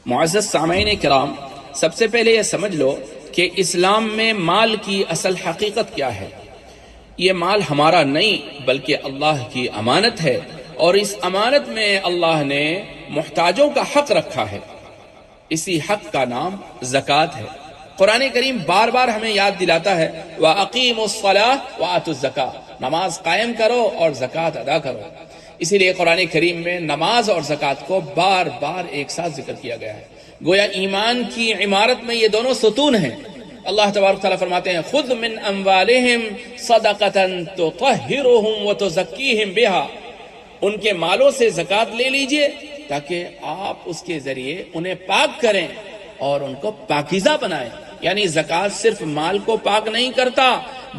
معزز سامعین کرام، سب سے پہلے یہ سمجھ لو کہ اسلام میں مال کی اصل حقیقت کیا ہے۔ یہ مال ہمارا نہیں بلکہ اللہ کی امانت ہے، اور اس امانت میں اللہ نے محتاجوں کا حق رکھا ہے۔ اسی حق کا نام زکوٰۃ ہے۔ قرآن کریم بار بار ہمیں یاد دلاتا ہے وَأَقِيمُوا الصَّلَاةَ وَآتُوا الزَّكَاةَ، نماز قائم کرو اور زکوٰۃ ادا کرو۔ اسی لیے قرآن کریم میں نماز اور زکوٰۃ کو بار بار ایک ساتھ ذکر کیا گیا ہے، گویا ایمان کی عمارت میں یہ دونوں ستون ہیں۔ اللہ تبارک تعالیٰ فرماتے ہیں خُذْ مِنْ أَمْوَالِهِمْ صَدَقَةً تُطَهِّرُهُمْ وَتُزَكِّيهِمْ بِهَا، ان کے مالوں سے زکوٰۃ لے لیجئے تاکہ آپ اس کے ذریعے انہیں پاک کریں اور ان کو پاکیزہ بنائیں۔ یعنی زکوٰۃ صرف مال کو پاک نہیں کرتا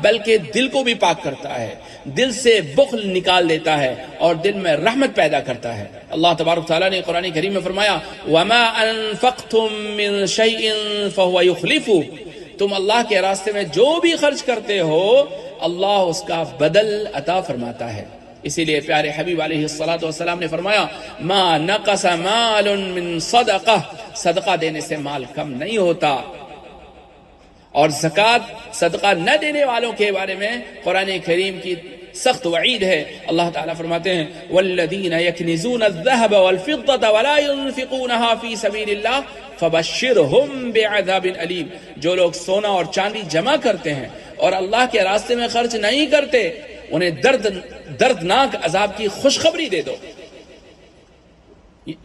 بلکہ دل کو بھی پاک کرتا ہے، دل سے بخل نکال دیتا ہے اور دل میں رحمت پیدا کرتا ہے۔ اللہ تبارک تعالیٰ نے قرآن کریم میں فرمایا وَمَا أَنفَقْتُم مِّن شَيْءٍ فَهُوَ يُخْلِفُهُ، تم اللہ کے راستے میں جو بھی خرچ کرتے ہو اللہ اس کا بدل عطا فرماتا ہے۔ اسی لیے پیارے حبیب علیہ الصلوۃ نے فرمایا ما نقص مال من صدقہ، صدقہ دینے سے مال کم نہیں ہوتا۔ اور زکوٰۃ صدقہ نہ دینے والوں کے بارے میں قرآن کریم کی سخت وعید ہے۔ اللہ تعالیٰ فرماتے ہیں والذین یکنزون الذهب والفضة ولا ينفقونها في سبیل اللہ فبشرهم بعذاب علیم، جو لوگ سونا اور چاندی جمع کرتے ہیں اور اللہ کے راستے میں خرچ نہیں کرتے انہیں دردناک عذاب کی خوشخبری دے دو۔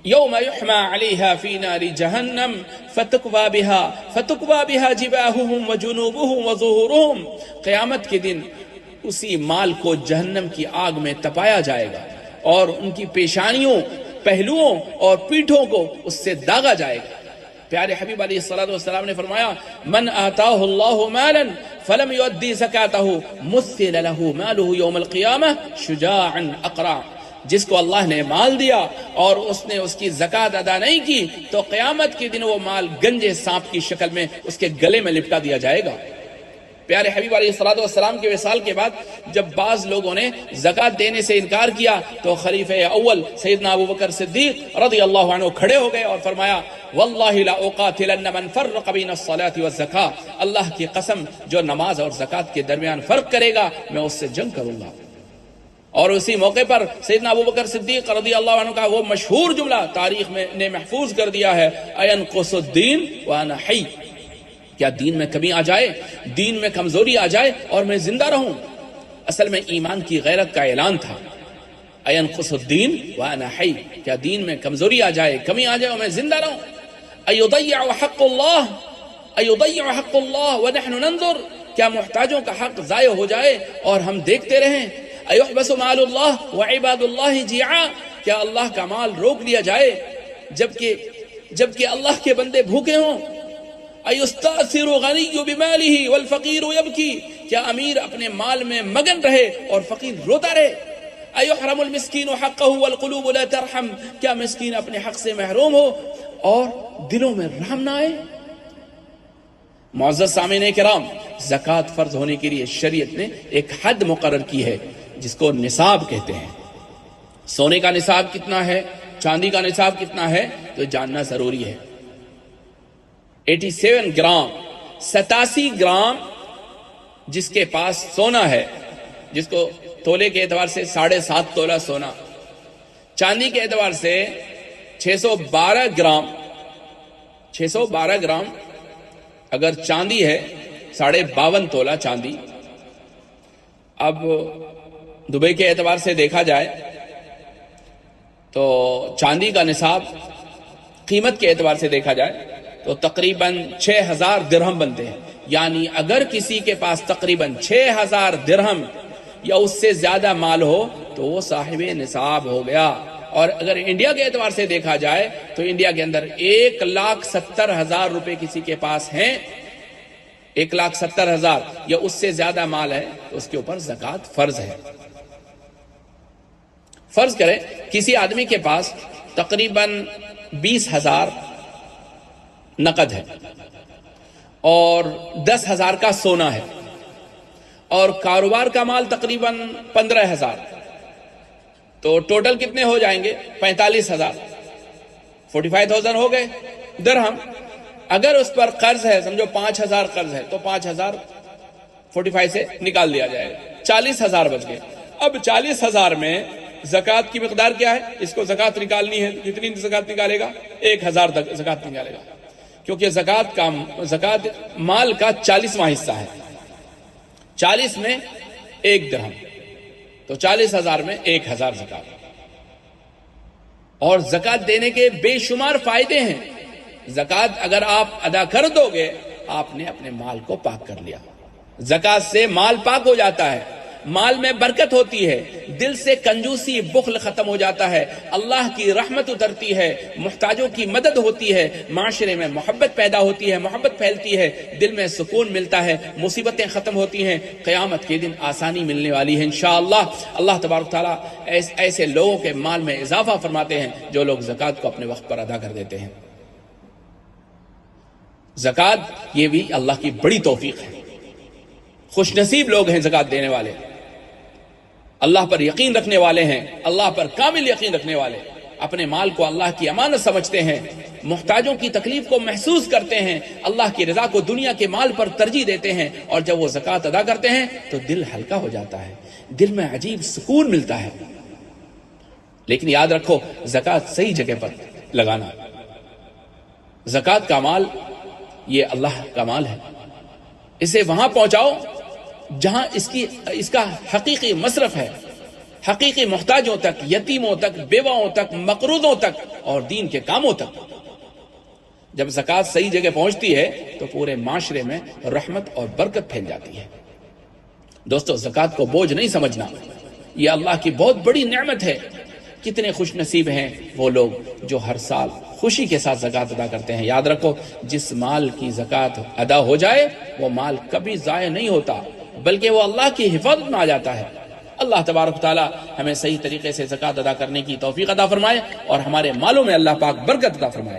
یوم یحمى علیہا فی نار جہنم فتکوی بها جباہہم وجنوبہم وظہورہم، قیامت کے دن اسی مال کو جہنم کی آگ میں تپایا جائے گا اور ان کی پیشانیوں، پہلوؤں اور پیٹھوں کو اس سے داغا جائے گا۔ پیارے حبیب علیہ الصلوۃ نے فرمایا من آتاہ اللہ مالا فلم یؤدی زکاتہ مثل له مالہ یوم القیامہ شجاعا اقرع، جس کو اللہ نے مال دیا اور اس نے اس کی زکوٰۃ ادا نہیں کی تو قیامت کے دن وہ مال گنجے سانپ کی شکل میں اس کے گلے میں لپٹا دیا جائے گا۔ پیارے حبیب علیہ السلام کے وصال کے بعد جب بعض لوگوں نے زکوٰۃ دینے سے انکار کیا تو خلیفہ اول سیدنا ابوبکر صدیق رضی اللہ عنہ کھڑے ہو گئے اور فرمایا واللہ لا اقاتلن من فرق بین الصلاۃ والزکاۃ، اللہ کی قسم جو نماز اور زکوٰۃ کے درمیان فرق کرے گا میں اس سے جنگ کروں گا۔ اور اسی موقع پر سیدنا ابوبکر صدیق رضی اللہ عنہ کا وہ مشہور جملہ تاریخ میں نے محفوظ کر دیا ہے اینقص الدین وانا حی، کیا دین میں کمی آ جائے، دین میں کمزوری آ جائے اور میں زندہ رہوں؟ اصل میں ایمان کی غیرت کا اعلان تھا اینقص الدین وانا حی، کیا دین میں کمزوری آ جائے، کمی آ جائے اور میں زندہ رہوں؟ ایضیع حق اللہ ونحن ننظر، کیا محتاجوں کا حق ضائع ہو جائے اور ہم دیکھتے رہیں؟ ایحبس مال اللہ وعباد اللہ جیعا، کیا اللہ کا مال روک لیا جائے جبکہ اللہ کے بندے بھوکے ہوں؟ ایستأثر غنی بمالہ والفقیر یبکی، کیا امیر اپنے مال میں مگن رہے اور فقیر روتا رہے؟ ایحرم المسکین حقہ والقلوب لا ترحم، کیا مسکین اپنے حق سے محروم ہو اور دلوں میں رحم نہ آئے؟ معزز سامعین کرام، زکوٰۃ فرض ہونے کے لیے شریعت نے ایک حد مقرر کی ہے جس کو نصاب کہتے ہیں۔ سونے کا نصاب کتنا ہے، چاندی کا نصاب کتنا ہے تو جاننا ضروری ہے۔ 87 گرام 87 گرام جس کے پاس سونا ہے، جس کو تولے کے اعتبار سے 7.5 تولہ سونا، چاندی کے اعتبار سے 612 گرام اگر چاندی ہے 52.5 تولہ چاندی۔ اب دبئی کے اعتبار سے دیکھا جائے تو چاندی کا نصاب قیمت کے اعتبار سے دیکھا جائے تو تقریباً 6000 درہم بنتے ہیں۔ یعنی اگر کسی کے پاس تقریباً 6000 درہم یا اس سے زیادہ مال ہو تو وہ صاحب نصاب ہو گیا۔ اور اگر انڈیا کے اعتبار سے دیکھا جائے تو انڈیا کے اندر 1,70,000 روپے کسی کے پاس ہیں، 1,70,000 یا اس سے زیادہ مال ہے تو اس کے اوپر زکوٰۃ فرض ہے۔ فرض کریں کسی آدمی کے پاس تقریباً 20,000 نقد ہے اور 10,000 کا سونا ہے اور کاروبار کا مال تقریباً 15,000، تو ٹوٹل کتنے ہو جائیں گے؟ 45,000، 45,000 ہو گئے۔ درہم. اگر اس پر قرض ہے، سمجھو 5,000 قرض ہے، تو 5,000 45 سے نکال دیا جائے گا، 40,000 بچ گئے. اب 40,000 میں زکوٰۃ کی مقدار کیا ہے؟ اس کو زکوٰۃ نکالنی ہے، کتنی زکوٰۃ نکالے گا؟ 1,000 تک زکوٰۃ نکالے گا، کیونکہ زکوٰۃ مال کا 40واں حصہ ہے. 40 میں 1 درہم، تو 40,000 میں 1,000 زکوٰۃ. اور زکوٰۃ دینے کے بے شمار فائدے ہیں. زکوٰۃ اگر آپ ادا کر دو گے، آپ نے اپنے مال کو پاک کر لیا. زکوٰۃ سے مال پاک ہو جاتا ہے، مال میں برکت ہوتی ہے، دل سے کنجوسی بخل ختم ہو جاتا ہے، اللہ کی رحمت اترتی ہے، محتاجوں کی مدد ہوتی ہے، معاشرے میں محبت پیدا ہوتی ہے، محبت پھیلتی ہے، دل میں سکون ملتا ہے، مصیبتیں ختم ہوتی ہیں، قیامت کے دن آسانی ملنے والی ہے انشاءاللہ. اللہ تبارک تعالیٰ ایسے لوگوں کے مال میں اضافہ فرماتے ہیں جو لوگ زکوٰۃ کو اپنے وقت پر ادا کر دیتے ہیں. زکوٰۃ یہ بھی اللہ کی بڑی توفیق ہے. خوش نصیب لوگ ہیں زکوٰۃ دینے والے، اللہ پر یقین رکھنے والے ہیں، اللہ پر کامل یقین رکھنے والے، اپنے مال کو اللہ کی امانت سمجھتے ہیں، محتاجوں کی تکلیف کو محسوس کرتے ہیں، اللہ کی رضا کو دنیا کے مال پر ترجیح دیتے ہیں، اور جب وہ زکوٰۃ ادا کرتے ہیں تو دل ہلکا ہو جاتا ہے، دل میں عجیب سکون ملتا ہے. لیکن یاد رکھو، زکوٰۃ صحیح جگہ پر لگانا. زکوٰۃ کا مال یہ اللہ کا مال ہے، اسے وہاں پہنچاؤ جہاں اس کا حقیقی مصرف ہے، حقیقی محتاجوں تک، یتیموں تک، بیواؤں تک، مقروضوں تک اور دین کے کاموں تک. جب زکوٰۃ صحیح جگہ پہنچتی ہے تو پورے معاشرے میں رحمت اور برکت پھیل جاتی ہے. دوستو، زکوٰۃ کو بوجھ نہیں سمجھنا، یہ اللہ کی بہت بڑی نعمت ہے. کتنے خوش نصیب ہیں وہ لوگ جو ہر سال خوشی کے ساتھ زکوٰۃ ادا کرتے ہیں. یاد رکھو، جس مال کی زکوٰۃ ادا ہو جائے وہ مال کبھی ضائع نہیں ہوتا، بلکہ وہ اللہ کی حفاظت میں آ جاتا ہے. اللہ تبارک تعالی ہمیں صحیح طریقے سے زکوٰۃ ادا کرنے کی توفیق عطا فرمائے اور ہمارے مالوں میں اللہ پاک برکت عطا فرمائے.